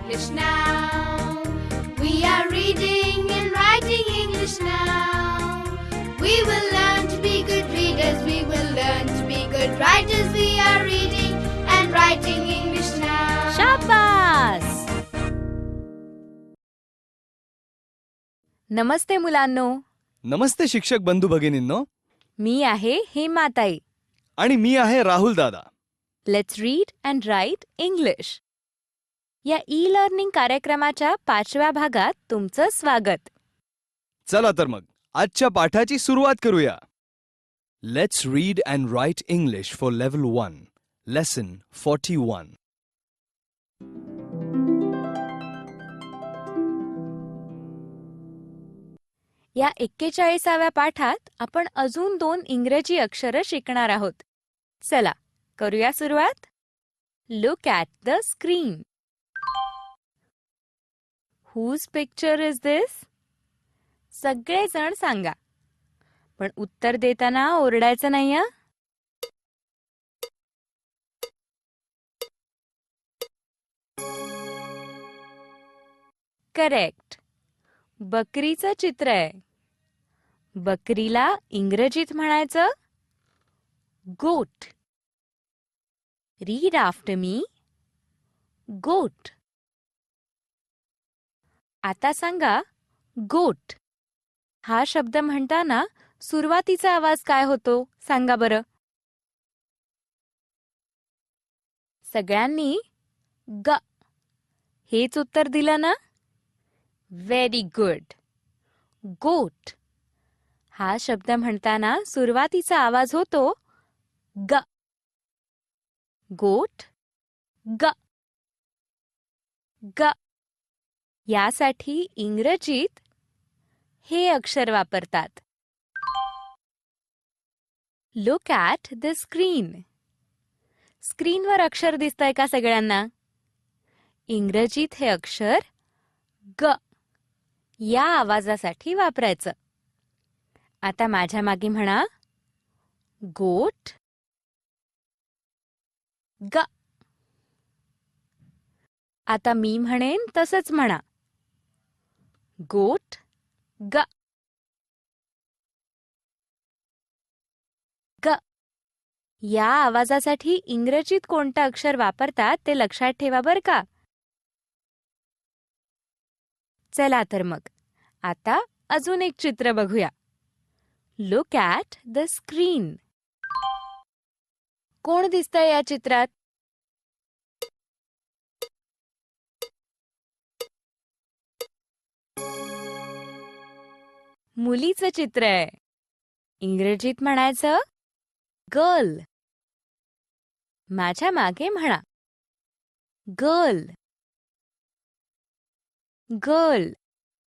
English now. We are reading and writing English now. We will learn to be good readers. We will learn to be good writers. We are reading and writing English now. शाबास. नमस्ते मुलांनो. नमस्ते शिक्षक बंधू भगिनींनो. मी आहे हेमाताई. आणि मी आहे राहुल दादा. Let's read and write English या e learning कार्यक्रमाच्या 5व्या भागात तुमचं स्वागत. चला तर मग आजच्या पाठाची सुरुवात करूया. Let's read and write English for level 1 lesson 41. या 41व्या पाठात आपण अजून 2 इंग्रजी अक्षरं शिकणार आहोत. चला करूया सुरुवात. Look at the screen. Whose picture is this? सगळेजण सांगा. पण उत्तर देताना ओरडायचं नाही हं? करेक्ट. बकरीचं चित्र आहे. बकरीला इंग्रजीत म्हणायचं गोट. Read after me. गोट. आता सांगा गोट हा शब्द म्हणताना सुरुवातीचा आवाज काय होतो सांगा बरं. सगळ्यांनी ग हेच उत्तर दिलं ना. Very good. गोट हा शब्द म्हणताना सुरुवातीचा आवाज होतो ग. गोट ग ग. यासाठी इंग्रजीत हे अक्षर वापरतात. Look at the screen. स्क्रीनवर अक्षर दिसतंय का सगळ्यांना? इंग्रजीत हे अक्षर ग या आवाजासाठी वापरायचं. आता माझ्या मागे म्हणा गोट ग. आता मी म्हणेन तसंच म्हणा गोट ग ग. या आवाजासाठी इंग्रजीत कोणतं अक्षर वापरतात ते लक्षात ठेवा बरं का. चला तर मग आता अजून एक चित्र बघूया. Look at the screen. कोण दिसतंय या चित्रात? मुलीचं चित्र आहे. इंग्रजीत म्हणायचं गर्ल. माझ्या मागे म्हणा गर्ल. गर्ल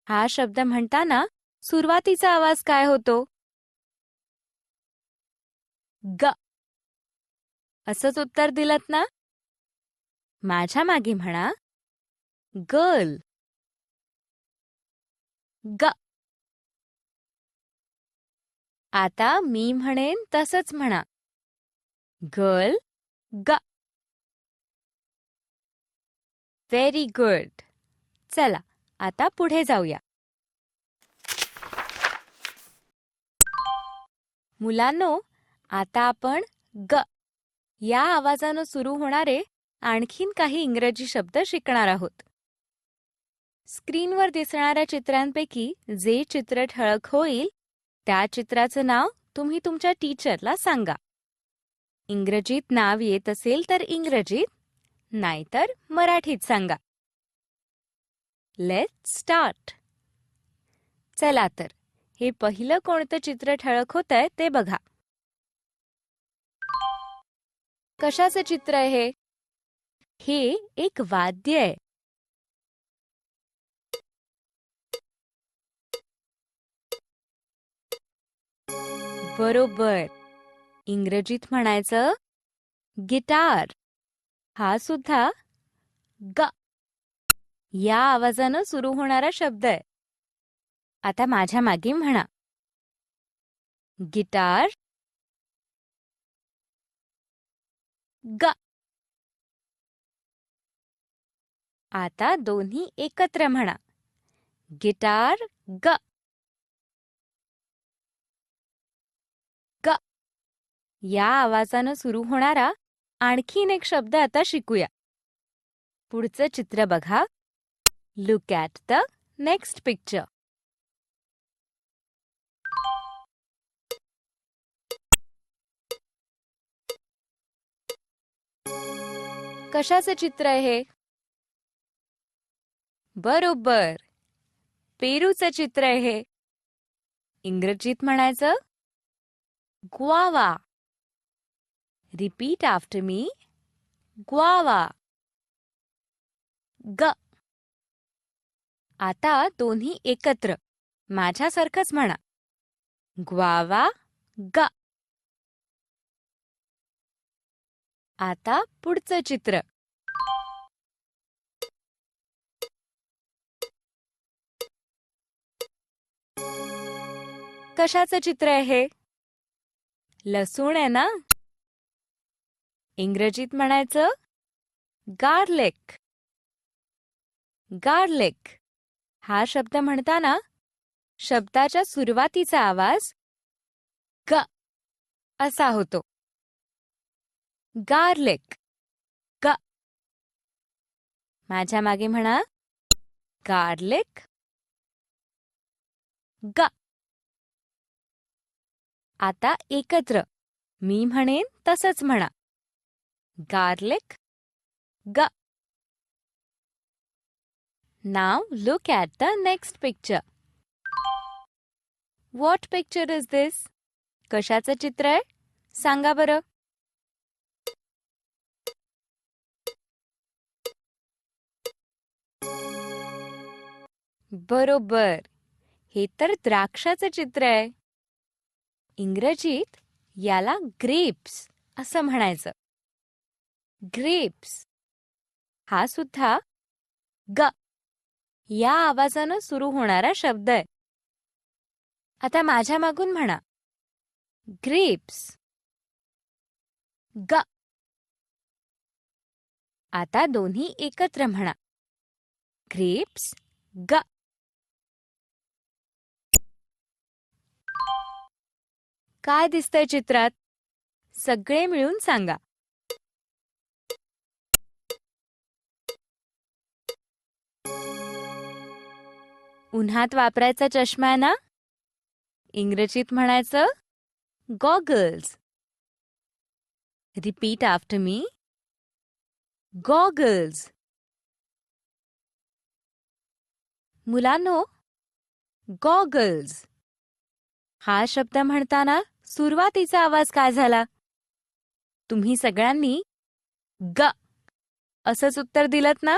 हा शब्द म्हणताना सुरुवातीचा आवाज काय होतो? ग. असंच उत्तर दिलत ना. माझ्या मागे म्हणा गर्ल ग. आता मी म्हणेन तसंच म्हणा गर्ल ग. Very good. चला आता पुढे जाऊया. मुलांनो आता आपण ग या आवाजानं सुरू होणारे आणखीन काही इंग्रजी शब्द शिकणार आहोत. स्क्रीनवर दिसणाऱ्या चित्रांपैकी जे चित्र ठळक होईल त्या चित्राचं नाव तुम्ही तुमच्या टीचरला सांगा. इंग्रजीत नाव येत असेल तर इंग्रजीत, नाहीतर मराठीत सांगा. Let's start. चला तर हे पहिलं कोणतं चित्र ठळक होतंय ते बघा. कशाचं चित्र आहे हे? एक वाद्य आहे. बरोबर. इंग्रजीत म्हणायचं गिटार. हा सुद्धा ग या आवाजानं सुरू होणारा शब्द आहे. आता माझ्या मागे म्हणा गिटार ग. आता दोन्ही एकत्र म्हणा. गिटार ग. ग. या आवाजानं सुरू होणारा आणखीन एक शब्द आता शिकूया. पुढचं चित्र बघा. Look at the next picture. कशाचं चित्र आहे हे? बरोबर, पेरूचं चित्र आहे हे. इंग्रजीत म्हणायचं ग्वावा. रिपीट आफ्टर मी. ग्वावा. ग. आता दोन्ही एकत्र माझ्यासारखंच म्हणा. ग्वावा ग. आता पुढचं चित्र. कशाचं चित्र आहे हे? लसूण आहे ना? इंग्रजीत म्हणायचं गार्लिक. गार्लिक. हा शब्द म्हणताना शब्दाच्या सुरुवातीचा आवाज ग असा होतो. गार्लिक. ग. माझ्या मागे म्हणा. गार्लिक. ग. आता एकत्र मी म्हणेन तसंच म्हणा. गार्लिक. ग. Now look at the next picture. What picture is this? कशाचं चित्र आहे? सांगा बरं. बरोबर, हे तर द्राक्षाचं चित्र आहे. इंग्रजीत याला ग्रेप्स असं म्हणायचं. ग्रेप्स. हा सुद्धा ग या आवाजानं सुरू होणारा शब्द आहे. आता माझ्या मागून म्हणा. ग्रेप्स. ग. आता दोन्ही एकत्र म्हणा. ग्रेप्स. ग. काय दिसतंय चित्रात? सगळे मिळून सांगा. उन्हात वापरायचा चष्मा आहे ना? इंग्रजीत म्हणायचं goggles. Repeat after me. Goggles. मुलांनो, गॉगल्स हा शब्द म्हणताना सुरुवातीचा आवाज काय झाला? तुम्ही सगळ्यांनी ग असंच उत्तर दिलत ना?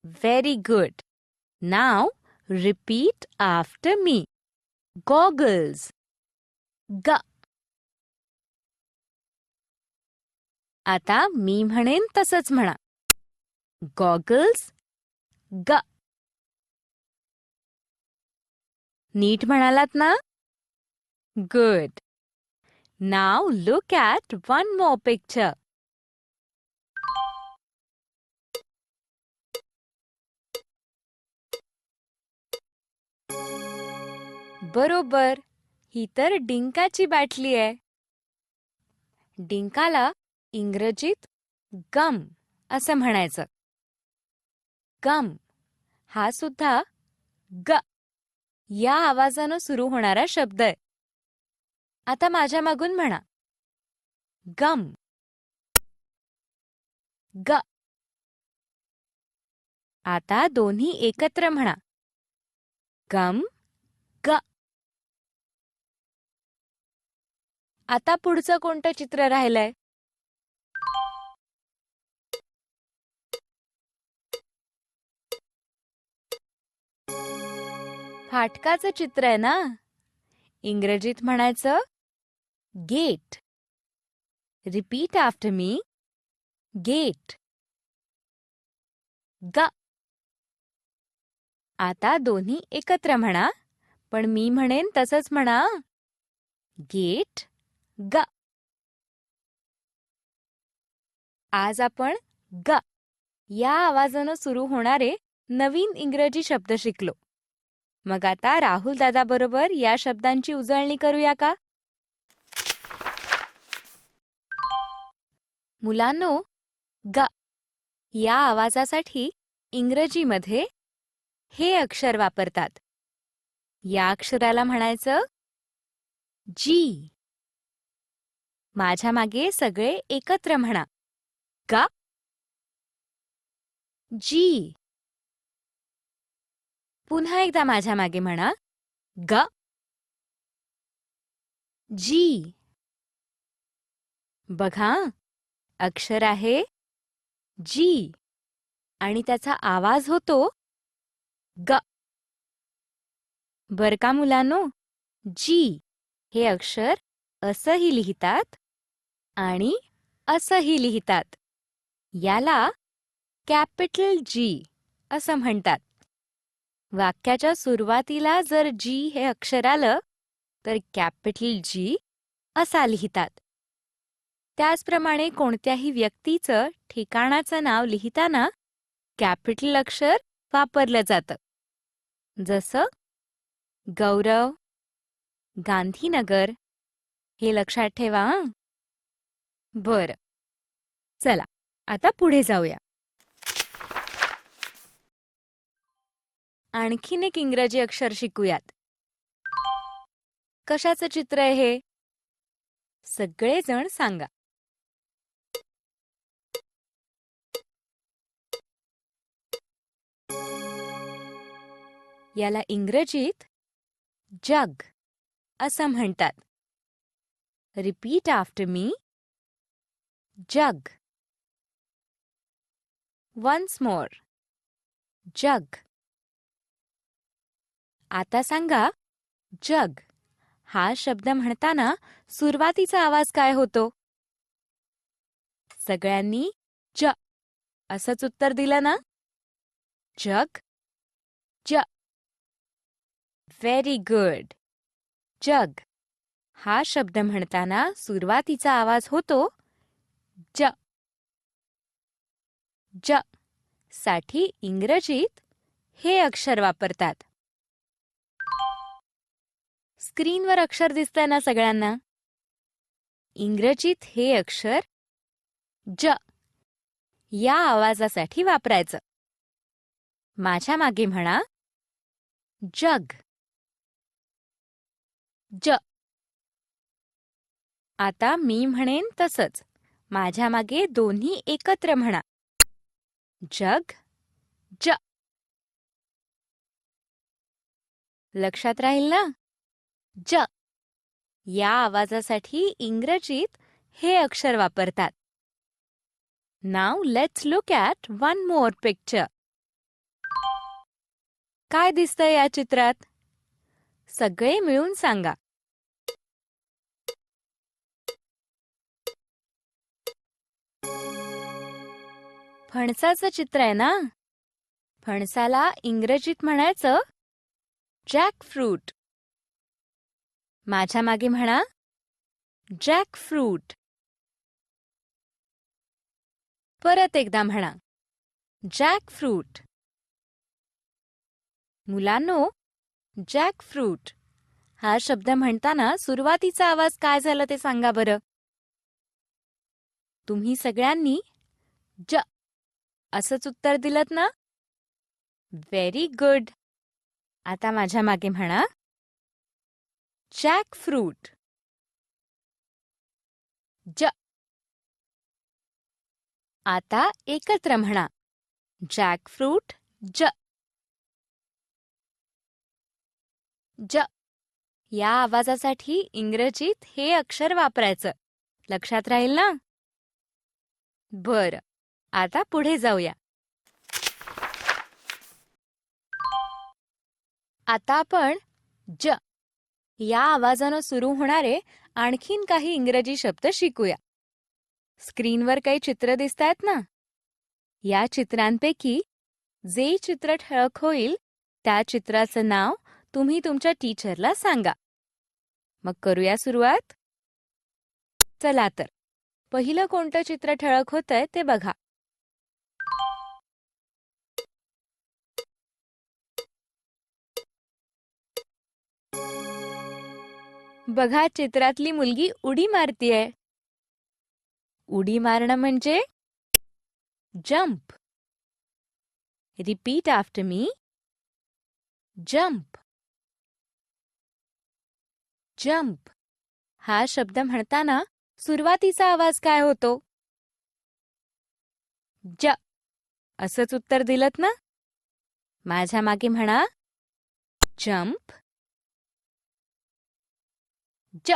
Very good. नाव रिपीट आफ्टर मी. गॉगल्स. ग. आता मी म्हणेन तसंच म्हणा. गॉगल्स. ग. नीट म्हणालात ना? Good. Now look at one more picture. बरोबर, ही तर डिंकाची बाटली आहे. डिंकाला इंग्रजीत गम असं म्हणायचं. गम हा सुद्धा ग या आवाजानं सुरू होणारा शब्द आहे. आता माझ्या मागून म्हणा. गम. ग. आता दोन्ही एकत्र म्हणा. गम. ग. आता पुढचं कोणतं चित्र राहिलंय? फाटकाचं चित्र आहे ना? इंग्रजीत म्हणायचं get. Repeat after me. Get. ग. आता दोन्ही एकत्र म्हणा, पण मी म्हणेन तसंच म्हणा. गेट. ग. आज आपण ग या आवाजानं सुरू होणारे नवीन इंग्रजी शब्द शिकलो. मग आता राहुल दादा बरोबर या शब्दांची उजळणी करूया का? मुलांनो, ग या आवाजासाठी इंग्रजीमध्ये हे अक्षर वापरतात. या अक्षराला म्हणायचं जी. माझ्या मागे सगळे एकत्र म्हणा. ग जी. पुन्हा एकदा माझ्या मागे म्हणा. ग जी. बघा, अक्षर आहे जी आणि त्याचा आवाज होतो ग. बर का मुलांनो, जी हे अक्षर असंही लिहितात आणि असंही लिहितात. याला कॅपिटल जी असं म्हणतात. वाक्याच्या सुरुवातीला जर जी हे अक्षर आलं तर कॅपिटल जी असा लिहितात. त्याचप्रमाणे कोणत्याही व्यक्तीचं ठिकाणाचं नाव लिहिताना कॅपिटल अक्षर वापरलं जातं. जसं गौरव, गांधीनगर. हे लक्षात ठेवा हं. बरं, चला आता पुढे जाऊया. आणखीन एक इंग्रजी अक्षर शिकूयात. कशाचं चित्र आहे हे? सगळेजण सांगा. याला इंग्रजीत जग असं म्हणतात. Repeat after me. Jug. Once more. Jug. आता सांगा, जग हा शब्द म्हणताना सुरुवातीचा आवाज काय होतो? सगळ्यांनी ज असंच उत्तर दिलं ना? जग. ज. Very good. जग हा शब्द म्हणताना सुरुवातीचा आवाज होतो ज. ज साठी इंग्रजीत हे अक्षर वापरतात. स्क्रीनवर अक्षर दिसतंय ना सगळ्यांना? इंग्रजीत हे अक्षर ज या आवाजासाठी वापरायचं. माझ्या मागे म्हणा. जग. ज. आता मी म्हणेन तसंच माझ्या मागे दोन्ही एकत्र म्हणा. जग. ज. लक्षात राहील ना? ज या आवाजासाठी इंग्रजीत हे अक्षर वापरतात. Now let's look at one more picture. काय दिसतंय या चित्रात? सगळे मिळून सांगा. फणसाचं चित्र आहे ना? फणसाला इंग्रजीत म्हणायचं जॅकफ्रूट. माझ्या मागे म्हणा. जॅकफ्रूट. परत एकदा म्हणा. जॅकफ्रूट. मुलांनो, जॅकफ्रूट हा शब्द म्हणताना सुरुवातीचा आवाज काय झाला ते सांगा बरं. तुम्ही सगळ्यांनी ज असंच उत्तर दिलत ना? Very good. आता माझ्या मागे म्हणा. जॅकफ्रूट. ज. आता एकत्र म्हणा. जॅकफ्रूट. ज. ज या आवाजासाठी इंग्रजीत हे अक्षर वापरायचं. लक्षात राहील ना? बरं, आता पुढे जाऊया. आता आपण ज या आवाजानं सुरू होणारे आणखीन काही इंग्रजी शब्द शिकूया. स्क्रीनवर काही चित्र दिसतायत ना? या चित्रांपैकी जे चित्र ठळक होईल त्या चित्राचं नाव तुम्ही तुमच्या टीचरला सांगा. मग करूया सुरुवात. चला तर पहिलं कोणतं चित्र ठळक होतंय ते बघा. बघा, चित्रातली मुलगी उडी मारतीये. उडी मारणं म्हणजे जंप. रिपीट आफ्टर मी. जंप. जंप. हा शब्द म्हणताना सुरुवातीचा आवाज काय होतो? ज. असंच उत्तर दिलत ना? माझ्या मागे म्हणा, जंप. ज.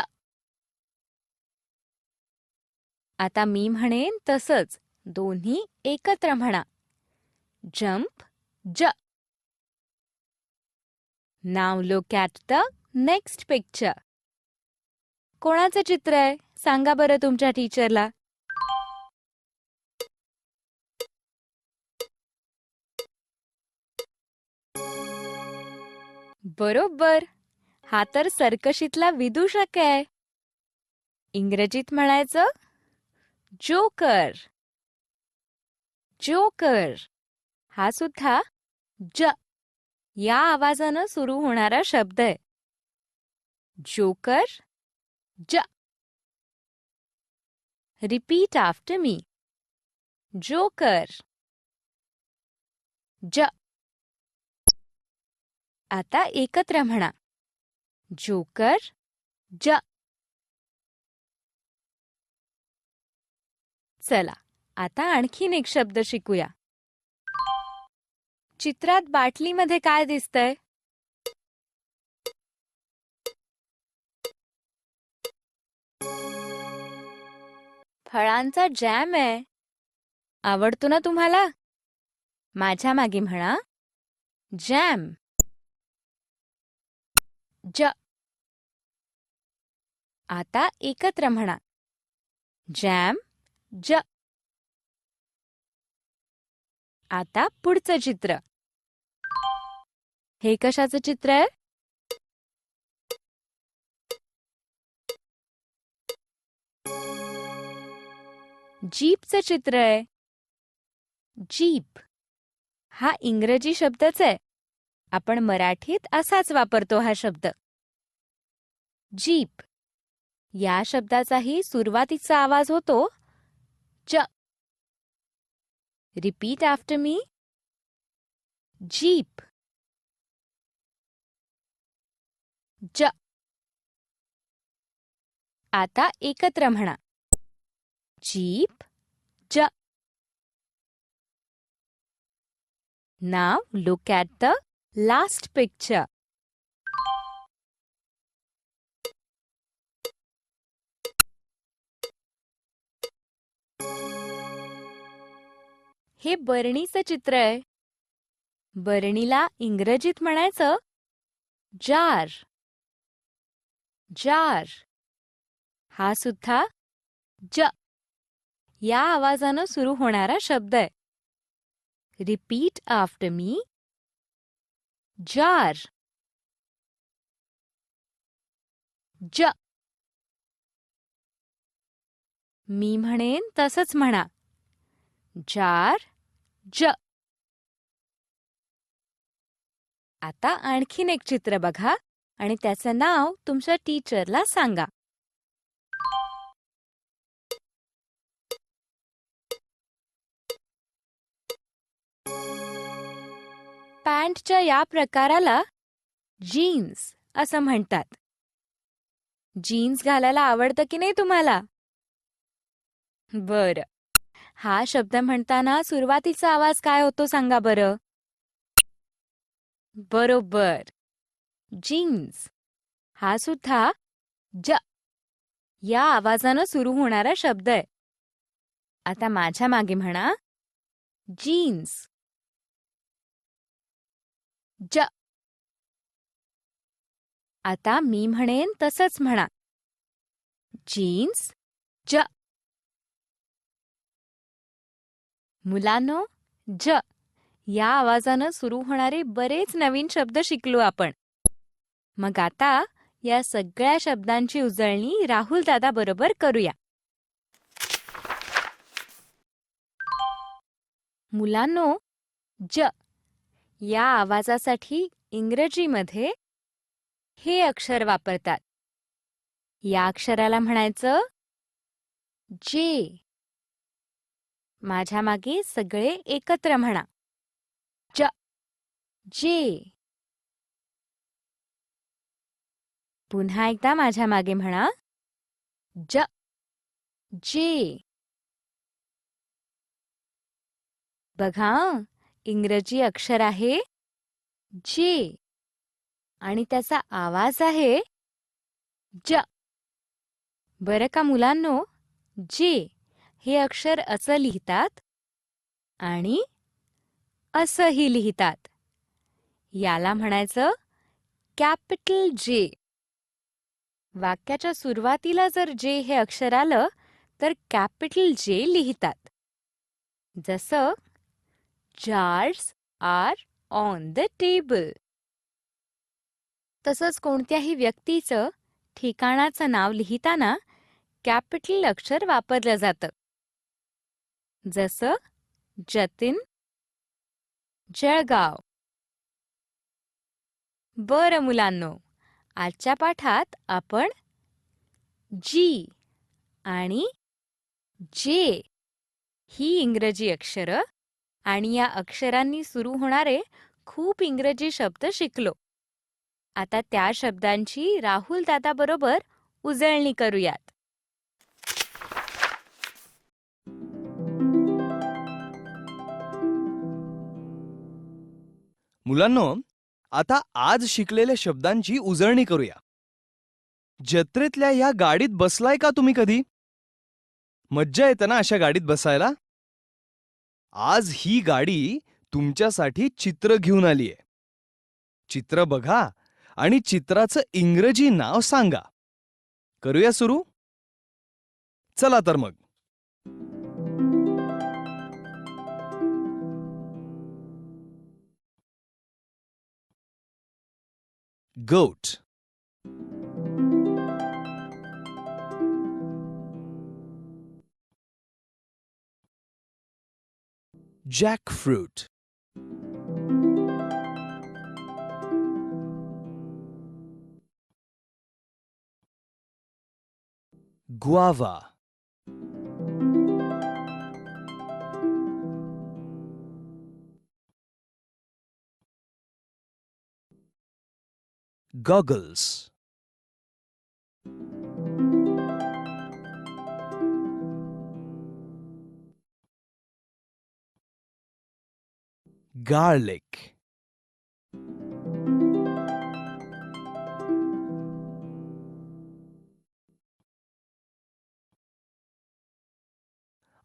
आता मी म्हणेन तसंच दोन्ही एकत्र म्हणा. जंप. ज. Now look at the next picture. कोणाचं चित्र आहे? सांगा बरं तुमच्या टीचरला. बरोबर, हा तर सर्कशीतला विदूषक आहे. इंग्रजीत म्हणायचं जोकर. जोकर. हा सुद्धा ज या आवाजानं सुरू होणारा शब्द आहे. जोकर. ज. रिपीट आफ्टर मी. जोकर. ज. आता एकत्र म्हणा. जोकर. ज. चला, आता आणखीन एक शब्द शिकूया. चित्रात बाटलीमध्ये काय दिसतंय? फळांचा जॅम आहे. आवडतो ना तुम्हाला? माझ्या मागे म्हणा, जॅम. ज. आता एकत्र म्हणा. जॅम. ज. आता पुढचं चित्र. हे कशाचं चित्र आहे? जीपचं चित्र आहे. जीप हा इंग्रजी शब्दच आहे. आपण मराठीत असाच वापरतो हा शब्द. जीप या शब्दाचाही सुरुवातीचा आवाज होतो ज. रिपीट आफ्टर मी. जीप. ज. आता एकत्र म्हणा. जीप. ज. Now look at the last picture. हे बरणीचं चित्र आहे. बरणीला इंग्रजीत म्हणायचं जार. जार. हा सुद्धा ज या आवाजानं सुरू होणारा शब्द आहे. Repeat after me. जार. ज. मी म्हणेन तसंच म्हणा. जार. ज. आता आणखीन एक चित्र बघा आणि त्याचं नाव तुमच्या टीचरला सांगा. पॅन्टच्या या प्रकाराला जीन्स असं म्हणतात. जीन्स घालायला आवडतं की नाही तुम्हाला? बरं, हा शब्द म्हणताना सुरुवातीचा आवाज काय होतो सांगा बरं. बरोबर, जीन्स. हा सुद्धा ज या आवाजानं सुरू होणारा शब्द आहे. आता माझ्या मागे म्हणा, जीन्स. ज. आता मी म्हणेन तसंच म्हणा. जीन्स. ज. मुलांनो, ज या आवाजानं सुरू होणारे बरेच नवीन शब्द शिकलो आपण. मग आता या सगळ्या शब्दांची उजळणी राहुल दादा बरोबर करूया. मुलांनो, ज या आवाजासाठी इंग्रजीमध्ये हे अक्षर वापरतात. या अक्षराला म्हणायचं जे. माझ्या मागे सगळे एकत्र म्हणा. ज, जे. पुन्हा एकदा माझ्या मागे म्हणा. ज, जे. बघा, इंग्रजी अक्षर आहे जे आणि त्याचा आवाज आहे ज. बरं का मुलांनो, जे हे अक्षर असं लिहितात आणि असंही लिहितात. याला म्हणायचं कॅपिटल जे. वाक्याच्या सुरुवातीला जर जे हे अक्षर आलं तर कॅपिटल जे लिहितात. जसं jars are on the table. तसंच कोणत्याही व्यक्तीचं, ठिकाणाचं नाव लिहिताना कॅपिटल अक्षर वापरलं जातं. जसं जतीन, जळगाव. बरं मुलांनो, आजच्या पाठात आपण जी आणि जे ही इंग्रजी अक्षरं आणि या अक्षरांनी सुरू होणारे खूप इंग्रजी शब्द शिकलो. आता त्या शब्दांची राहुल दादाबरोबर उजळणी करूयात. मुलांनो, आता आज शिकलेल्या शब्दांची उजळणी करूया. जत्रेतल्या या गाडीत बसलाय का तुम्ही कधी? मज्जा येते ना अशा गाडीत बसायला? आज ही गाडी तुमच्यासाठी चित्र घेऊन आलीये. चित्र बघा आणि चित्राचं इंग्रजी नाव सांगा. करूया सुरू? चला तर मग. goat, jackfruit, guava, goggles, garlic,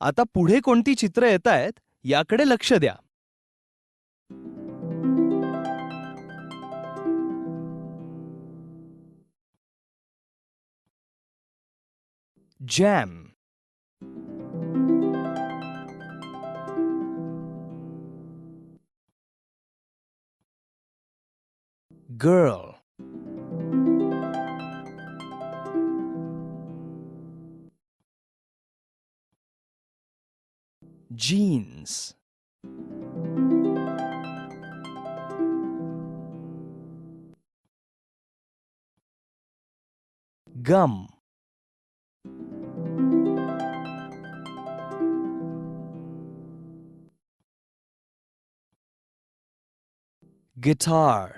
आता पुढे कोणती चित्र येतायत याकडे लक्ष द्या. jam, girl, jeans, gum, guitar.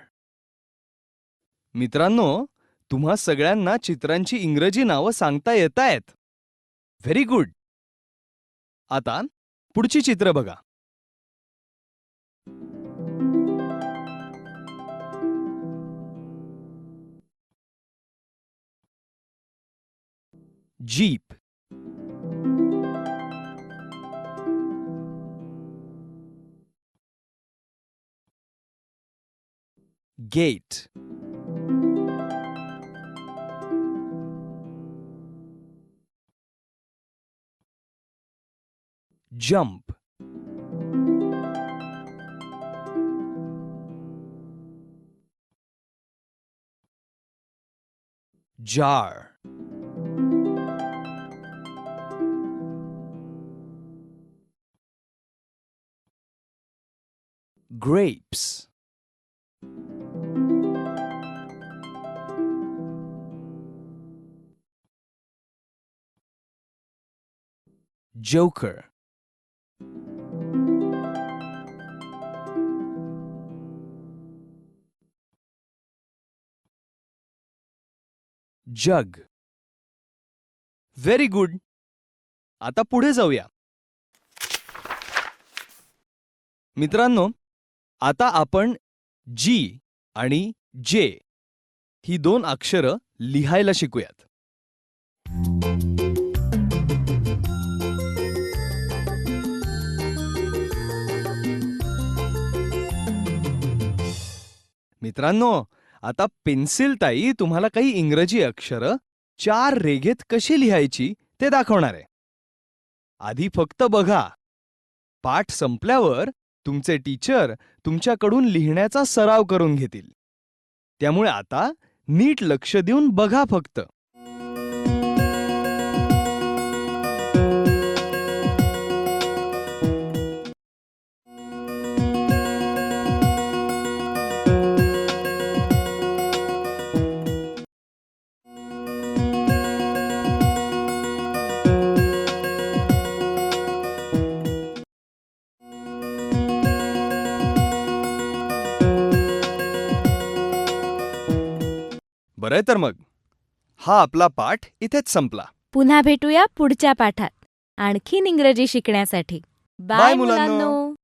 मित्रांनो, तुम्हा सगळ्यांना चित्रांची इंग्रजी नावं सांगता येतायत. Very good. आता पुढची चित्र बघा. Jeep, gate, jump, jar, grapes, joker, jug. Very good. आता पुढे जाऊया. मित्रांनो, आता आपण जी आणि जे ही दोन अक्षरं लिहायला शिकूयात. मित्रांनो, आता पेन्सिल ताई तुम्हाला काही इंग्रजी अक्षरं 4 रेघेत कशी लिहायची ते दाखवणार आहे. आधी फक्त बघा. पाठ संपल्यावर तुमचे टीचर तुमच्याकडून लिहिण्याचा सराव करून घेतील. त्यामुळे आता नीट लक्ष देऊन बघा फक्त. बरं तर मग हा आपला पाठ इथेच संपला. पुन्हा भेटूया पुढच्या पाठात आणखीन इंग्रजी शिकण्यासाठी. बाय बाय मुलांनो. मुलांनो.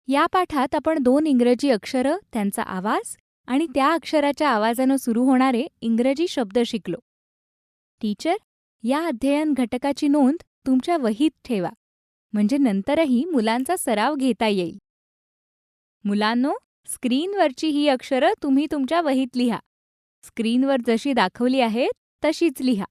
या पाठात आपण 2 इंग्रजी अक्षरं, त्यांचा आवाज आणि त्या अक्षराच्या आवाजानं सुरू होणारे इंग्रजी शब्द शिकलो. टीचर, या अध्ययन घटकाची नोंद तुमच्या वहीत ठेवा, म्हणजे नंतरही मुलांचा सराव घेता येईल. मुलांनो, स्क्रीनवरची ही अक्षरं तुम्ही तुमच्या वहीत लिहा. स्क्रीनवर जशी दाखवली आहेत तशीच लिहा.